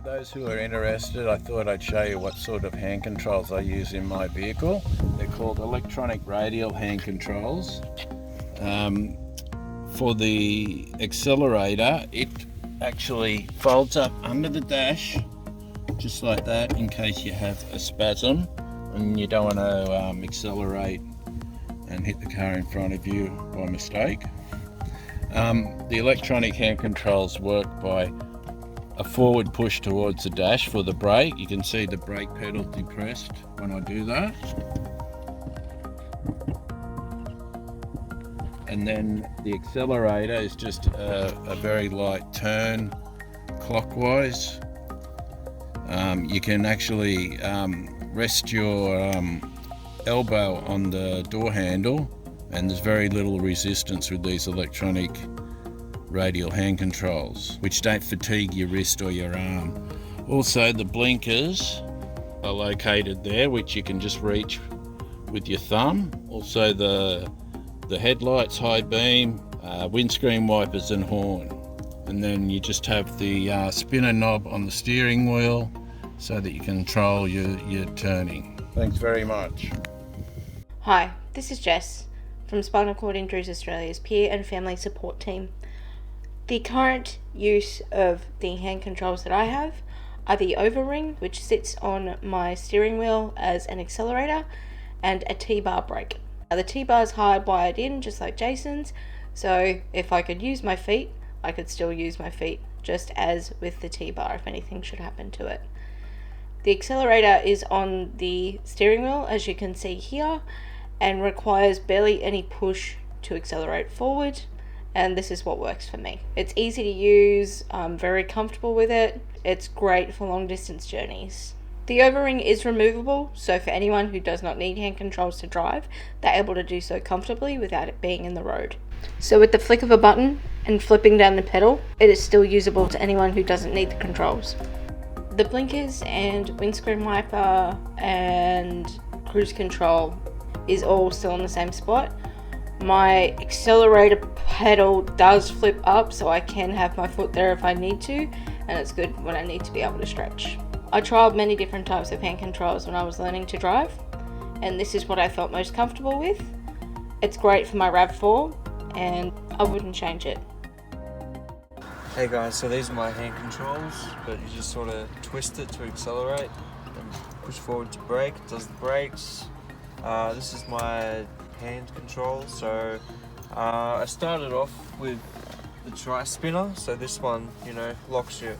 those who are interested, I thought I'd show you what sort of hand controls I use in my vehicle. They're called electronic radial hand controls. For the accelerator, it actually folds up under the dash, just like that, in case you have a spasm and you don't want to accelerate and hit the car in front of you by mistake. The electronic hand controls work by a forward push towards the dash for the brake. You can see the brake pedal depressed when I do that. And then the accelerator is just a very light turn clockwise. You can actually rest your elbow on the door handle, and there's very little resistance with these electronic radial hand controls, which don't fatigue your wrist or your arm. Also, the blinkers are located there, which you can just reach with your thumb. Also the headlights, high beam, windscreen wipers and horn. And then you just have the spinner knob on the steering wheel so that you control your turning. Thanks very much. Hi, this is Jess from Spinal Cord Injuries Australia's Peer and Family Support Team. The current use of the hand controls that I have are the O-ring, which sits on my steering wheel as an accelerator, and a T-bar brake. Now the T-bar is hardwired in, just like Jason's, so if I could use my feet, I could still use my feet, just as with the T-bar if anything should happen to it. The accelerator is on the steering wheel, as you can see here, and requires barely any push to accelerate forward, and this is what works for me. It's easy to use, I'm very comfortable with it. It's great for long distance journeys. The O-ring is removable, so for anyone who does not need hand controls to drive, they're able to do so comfortably without it being in the road. So with the flick of a button and flipping down the pedal, it is still usable to anyone who doesn't need the controls. The blinkers and windscreen wiper and cruise control is all still in the same spot. My accelerator pedal does flip up, so I can have my foot there if I need to, and it's good when I need to be able to stretch. I tried many different types of hand controls when I was learning to drive, and this is what I felt most comfortable with. It's great for my RAV4, and I wouldn't change it. Hey guys, so these are my hand controls, but you just sort of twist it to accelerate and push forward to brake. It does the brakes. This is my hand control. So I started off with the tri-spinner. So this one, locks your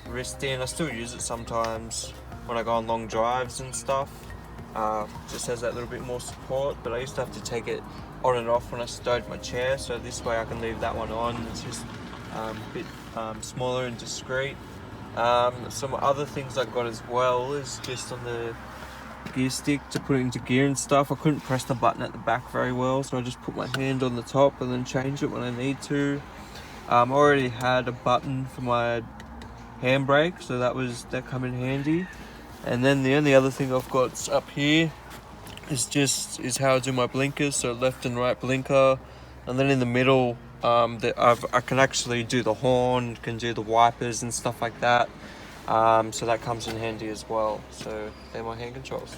wrist in. I still use it sometimes when I go on long drives and stuff. Just has that little bit more support, but I used to have to take it on and off when I stowed my chair. So this way I can leave that one on. It's just a bit smaller and discreet. Some other things I got as well is just on the gear stick to put it into gear and stuff. I couldn't press the button at the back very well, so I just put my hand on the top and then change it when I need to. I already had a button for my handbrake, so that come in handy. And then the only other thing I've got up here is how I do my blinkers, so left and right blinker. And then in the middle, I can actually do the horn, can do the wipers and stuff like that. So that comes in handy as well. So they're my hand controls.